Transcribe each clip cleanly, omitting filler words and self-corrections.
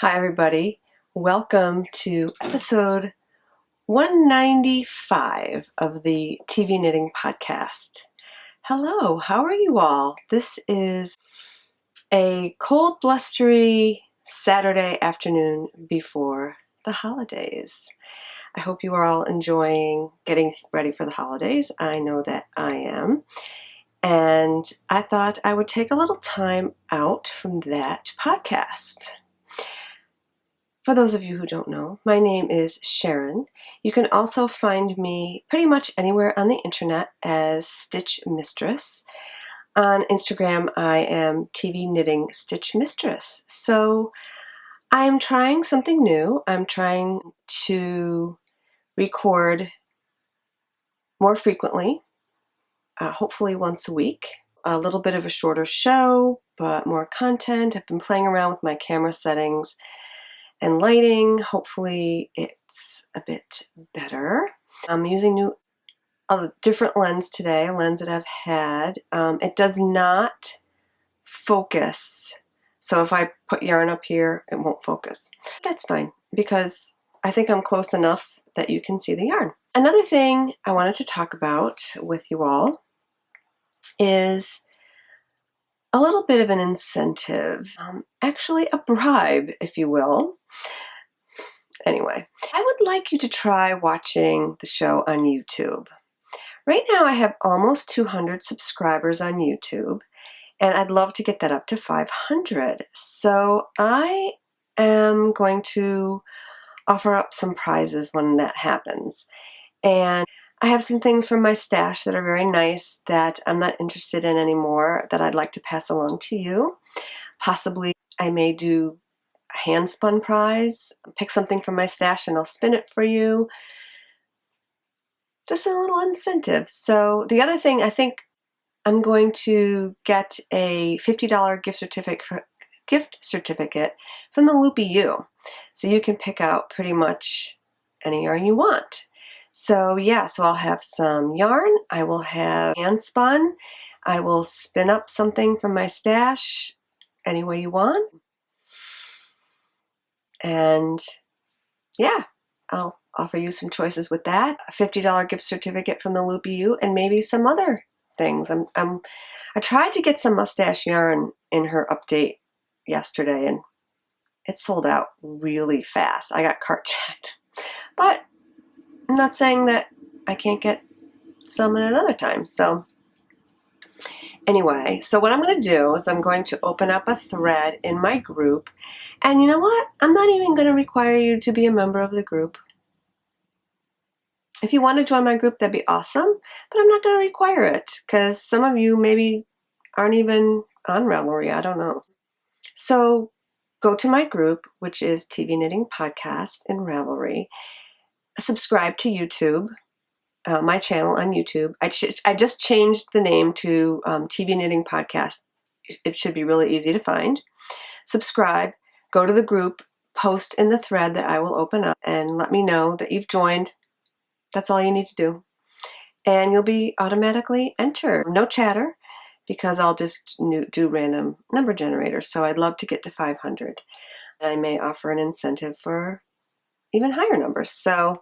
Hi, everybody. Welcome to episode 195 of the TV Knitting Podcast. Hello, how are you all? This is a cold, blustery Saturday afternoon before the holidays. I hope you are all enjoying getting ready for the holidays. I know that I am. And I thought I would take a little time out from that podcast. For those of you who don't know, my name is Sharon. You can also find me pretty much anywhere on the internet as Stitch Mistress. On Instagram, I am TV Knitting Stitch Mistress. So I'm trying something new. I'm trying to record more frequently, hopefully once a week. A little bit of a shorter show, but more content. I've been playing around with my camera settings and lighting. Hopefully it's a bit better. I'm using a different lens today, a lens that I've had. It does not focus. So if I put yarn up here, it won't focus. That's fine because I think I'm close enough that you can see the yarn. Another thing I wanted to talk about with you all is a little bit of an incentive, actually a bribe, if you will. Anyway, I would like you to try watching the show on YouTube. Right now I have almost 200 subscribers on YouTube, and I'd love to get that up to 500. So I am going to offer up some prizes when that happens. And I have some things from my stash that are very nice that I'm not interested in anymore that I'd like to pass along to you. Possibly I may do a hand spun prize, pick something from my stash and I'll spin it for you. Just a little incentive. So the other thing, I think I'm going to get a $50 gift certificate from the Loopy U. So you can pick out pretty much any yarn you want. So yeah, so I'll have some yarn, I will have hand spun, I will spin up something from my stash any way you want. And yeah, I'll offer you some choices with that. A $50 gift certificate from the Loopy U and maybe some other things. I tried to get some mustache yarn in her update yesterday and it sold out really fast. I got cart checked. But I'm not saying that I can't get some at another time. So anyway, so what I'm going to do is I'm going to open up a thread in my group. And you know what? I'm not even going to require you to be a member of the group. If you want to join my group, that'd be awesome. But I'm not going to require it because some of you maybe aren't even on Ravelry. I don't know. So go to my group, which is TV Knitting Podcast in Ravelry. Subscribe to YouTube, my channel on YouTube. I just changed the name to TV Knitting Podcast. It should be really easy to find. Subscribe, go to the group, post in the thread that I will open up, and let me know that you've joined. That's all you need to do. And you'll be automatically entered. No chatter, because I'll just do random number generators. So I'd love to get to 500. I may offer an incentive for even higher numbers. So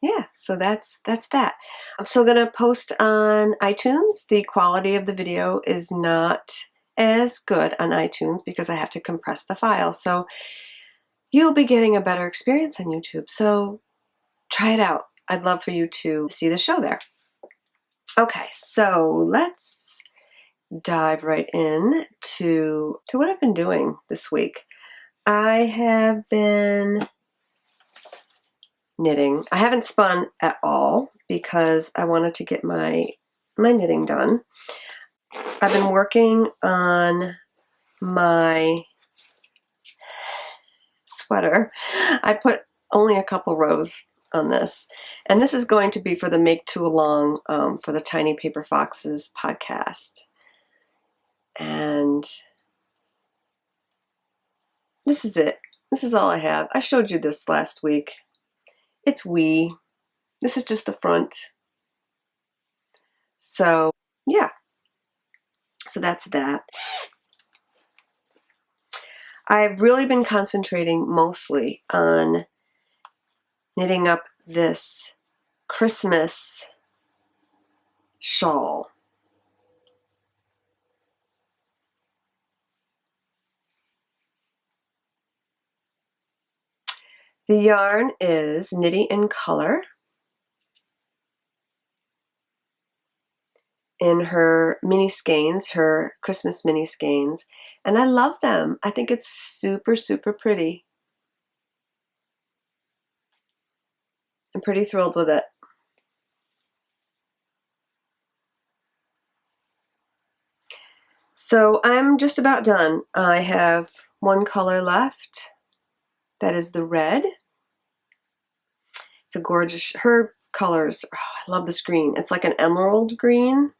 yeah, so that's that. I'm still going to post on iTunes. The quality of the video is not as good on iTunes because I have to compress the file. So you'll be getting a better experience on YouTube. So try it out. I'd love for you to see the show there. Okay, so let's dive right in to what I've been doing this week. I have been knitting. I haven't spun at all because I wanted to get my knitting done. I've been working on my sweater. I put only a couple rows on this, and this is going to be for the Make Too Long for the Tiny Paper Foxes podcast. And this is it. This is all I have. I showed you this last week. It's wee. This is just the front. So yeah. So that's that. I've really been concentrating mostly on knitting up this Christmas shawl. The yarn is Knitting in Color in her mini skeins, her Christmas mini skeins, and I love them. I think it's super, super pretty. I'm pretty thrilled with it. So I'm just about done. I have one color left. That is the red. It's a gorgeous, her colors, oh, I love this green. It's like an emerald green.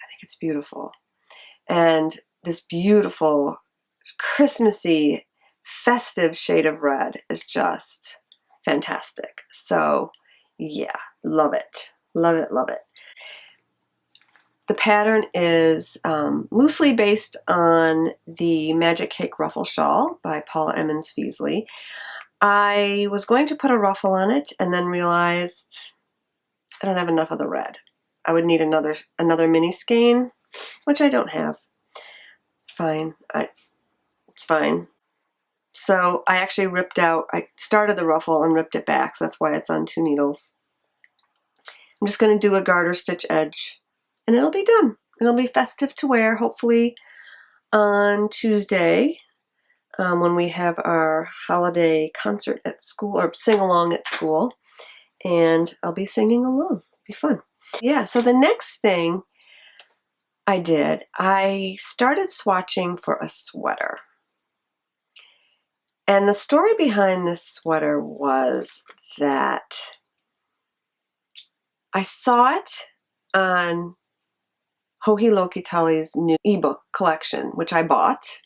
I think it's beautiful. And this beautiful, Christmassy, festive shade of red is just fantastic. So yeah, love it. Love it, love it. The pattern is loosely based on the Magic Cake Ruffle Shawl by Paula Emmons Feasley. I was going to put a ruffle on it and then realized I don't have enough of the red. I would need another mini skein, which I don't have. Fine, it's fine. So I actually I started the ruffle and ripped it back, so that's why it's on 2 needles. I'm just going to do a garter stitch edge, and it'll be done. It'll be festive to wear, hopefully on Tuesday, when we have our holiday concert at school, or sing-along at school, and I'll be singing along. It'll be fun. Yeah, so the next thing I did, I started swatching for a sweater. And the story behind this sweater was that I saw it on Joji Lokitali's new ebook collection, which I bought.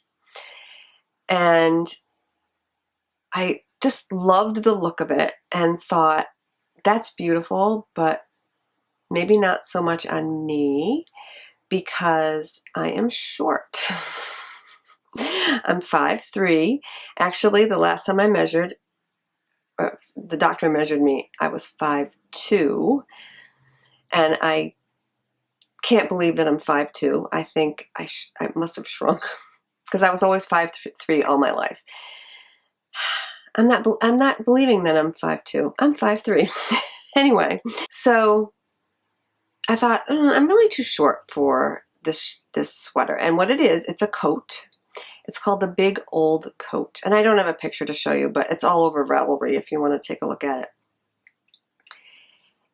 And I just loved the look of it and thought, that's beautiful, but maybe not so much on me because I am short. I'm 5'3". Actually, the last time I measured, the doctor measured me, I was 5'2". And I can't believe that I'm 5'2". I think I must have shrunk because I was always 5'3" all my life. I'm not believing that I'm 5'2". I'm 5'3". Anyway, so I thought I'm really too short for this sweater. And what it is, it's a coat. It's called the Big Old Coat. And I don't have a picture to show you, but it's all over Ravelry if you want to take a look at it.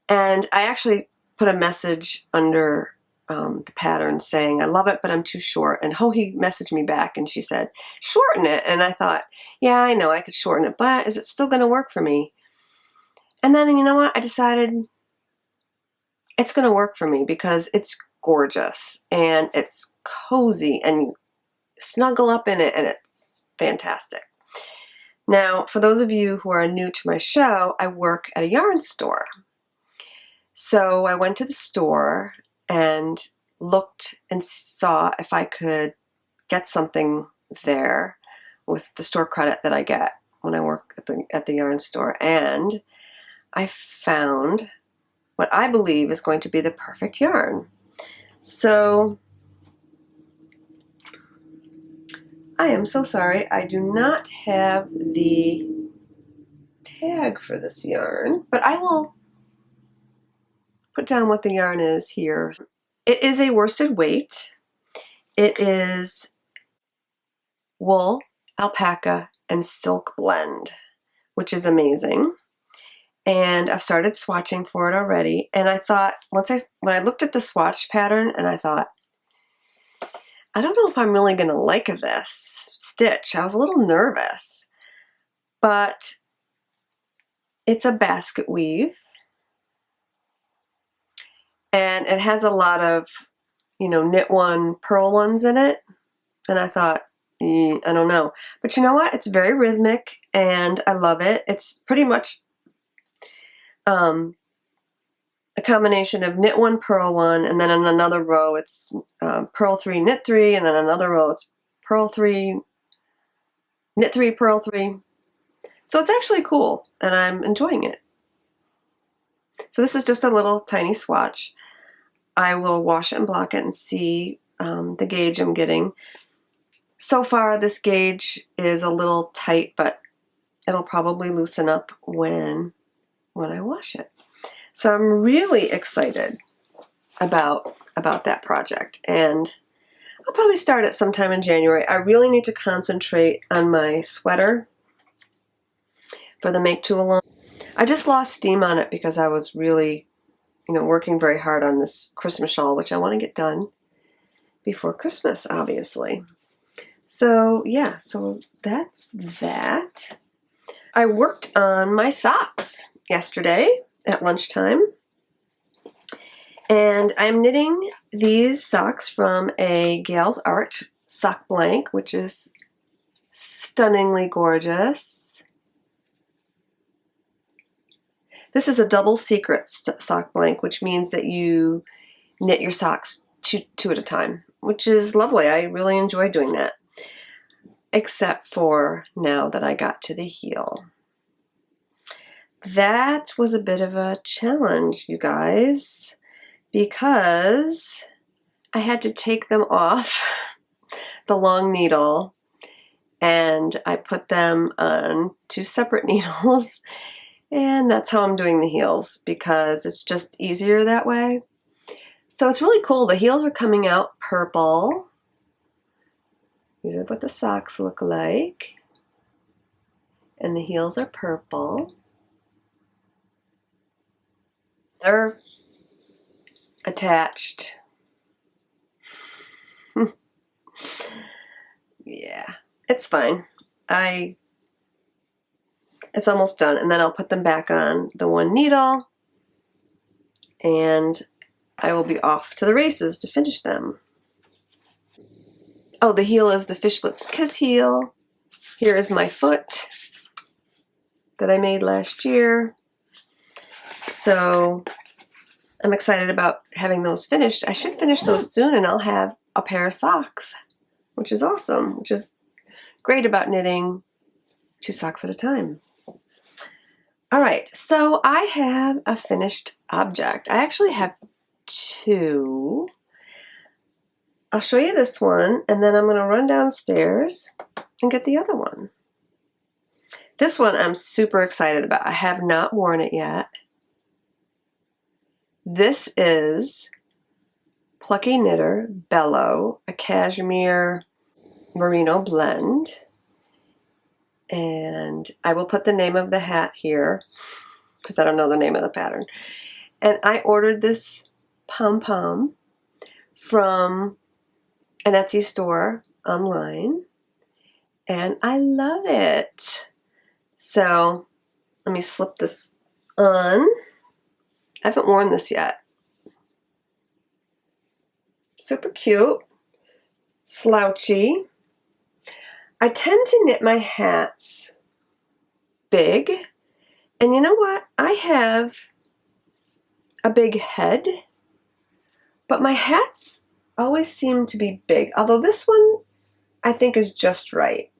And I actually put a message under the pattern saying, I love it, but I'm too short. And Joji messaged me back and she said, shorten it. And I thought, yeah, I know I could shorten it, but is it still going to work for me? And then, you know what? I decided it's going to work for me because it's gorgeous and it's cozy and you snuggle up in it and it's fantastic. Now, for those of you who are new to my show, I work at a yarn store. So I went to the store and looked and saw if I could get something there with the store credit that I get when I work at the yarn store. And I found what I believe is going to be the perfect yarn. So I am so sorry, I do not have the tag for this yarn, but I will put down what the yarn is here. It is a worsted weight. It is wool, alpaca, and silk blend, which is amazing. And I've started swatching for it already. And I thought, when I looked at the swatch pattern, and I thought, I don't know if I'm really going to like this stitch. I was a little nervous, but it's a basket weave. And it has a lot of, knit one, purl ones in it. And I thought, I don't know. But you know what? It's very rhythmic and I love it. It's pretty much a combination of knit one, purl one, and then in another row it's purl 3, knit 3, and then another row it's purl 3, knit 3, purl 3. So it's actually cool, and I'm enjoying it. So this is just a little tiny swatch. I will wash it and block it and see the gauge I'm getting. So far, this gauge is a little tight, but it'll probably loosen up when I wash it. So I'm really excited about that project, and I'll probably start it sometime in January. I really need to concentrate on my sweater for the Make 2 Along. I just lost steam on it because I was really, working very hard on this Christmas shawl, which I want to get done before Christmas, obviously. So yeah, so that's that. I worked on my socks yesterday at lunchtime, and I'm knitting these socks from a Gals Art sock blank, which is stunningly gorgeous. This is a double secret sock blank, which means that you knit your socks two at a time, which is lovely. I really enjoy doing that, except for now that I got to the heel. That was a bit of a challenge, you guys, because I had to take them off the long needle, and I put them on 2 separate needles, and that's how I'm doing the heels, because it's just easier that way. So it's really cool. The heels are coming out purple. These are what the socks look like, and the heels are purple. They're attached. Yeah, it's fine. It's almost done, and then I'll put them back on the 1 needle, and I will be off to the races to finish them. Oh, the heel is the Fish Lips Kiss heel. Here is my foot that I made last year. So I'm excited about having those finished. I should finish those soon, and I'll have a pair of socks, which is awesome, which is great about knitting 2 socks at a time. All right, so I have a finished object. I actually have 2. I'll show you this one, and then I'm going to run downstairs and get the other one. This one I'm super excited about. I have not worn it yet. This is Plucky Knitter Bellow, a cashmere merino blend. And I will put the name of the hat here because I don't know the name of the pattern. And I ordered this pom-pom from an Etsy store online, and I love it. So let me slip this on. I haven't worn this yet. Super cute, slouchy. I tend to knit my hats big, and you know what? I have a big head, but my hats always seem to be big, although this one I think is just right.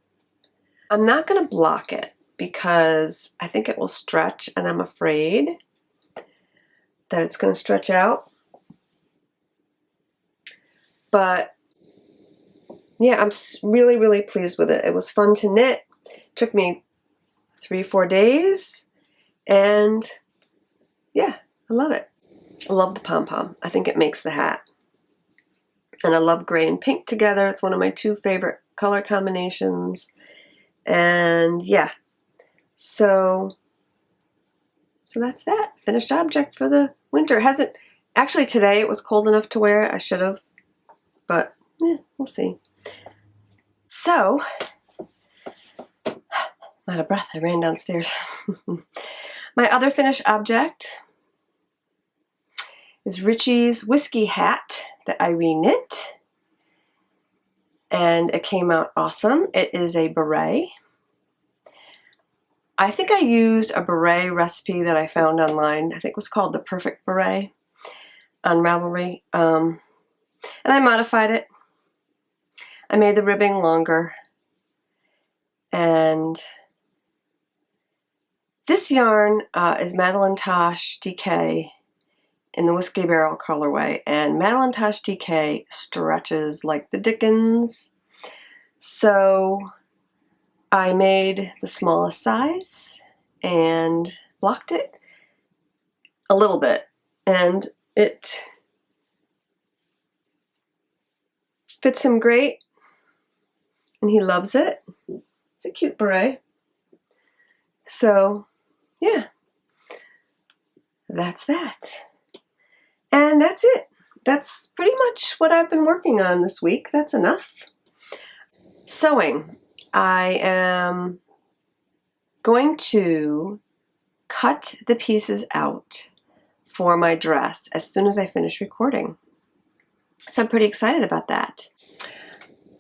I'm not going to block it because I think it will stretch, and I'm afraid that it's going to stretch out. But yeah, I'm really, really pleased with it. It was fun to knit. It took me 3-4 days, and yeah, I love it. I love the pom-pom. I think it makes the hat. And I love gray and pink together. It's one of my 2 favorite color combinations. And yeah, so that's that. Finished object for the winter. Actually today it was cold enough to wear it. I should have, but we'll see. So, I'm out of breath. I ran downstairs. My other finished object is Richie's whiskey hat that I reknit, and it came out awesome. It is a beret. I think I used a beret recipe that I found online. I think it was called the Perfect Beret on Ravelry, and I modified it. I made the ribbing longer, And this yarn is Madeline Tosh DK in the Whiskey Barrel colorway, and Madeline Tosh DK stretches like the dickens. So I made the smallest size and blocked it a little bit, and it fits him great, and he loves it. It's a cute beret. So, yeah, that's that. And that's it. That's pretty much what I've been working on this week. That's enough. Sewing. I am going to cut the pieces out for my dress as soon as I finish recording. So I'm pretty excited about that.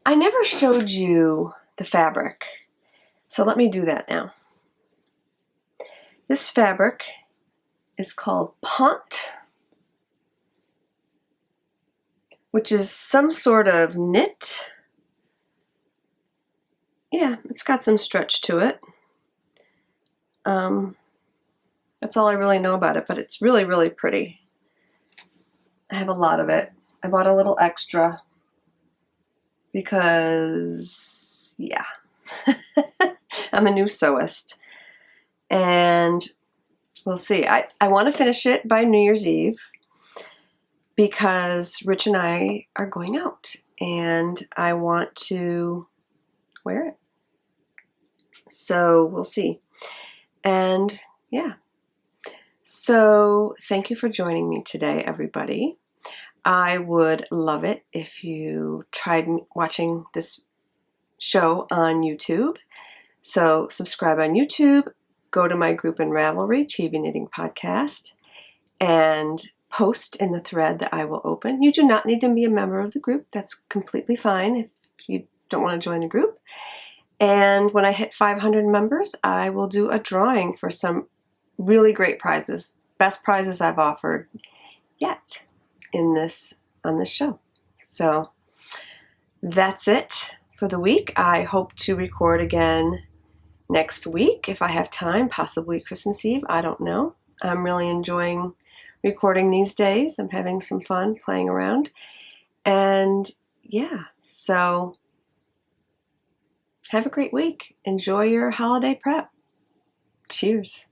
I never showed you the fabric, so let me do that now. This fabric is called Pont, which is some sort of knit. Yeah, it's got some stretch to it. That's all I really know about it, but it's really, really pretty. I have a lot of it. I bought a little extra because, yeah, I'm a new sewist. And we'll see. I want to finish it by New Year's Eve because Rich and I are going out and I want to wear it. So we'll see. And yeah. So thank you for joining me today, everybody. I would love it if you tried watching this show on YouTube. So subscribe on YouTube, go to my group in Ravelry, TVknittingpodcast, and post in the thread that I will open. You do not need to be a member of the group. That's completely fine if you don't want to join the group. And when I hit 500 members, I will do a drawing for some really great prizes, best prizes I've offered yet on this show. So that's it for the week. I hope to record again next week if I have time, possibly Christmas Eve. I don't know. I'm really enjoying recording these days. I'm having some fun playing around. And yeah, so have a great week. Enjoy your holiday prep. Cheers.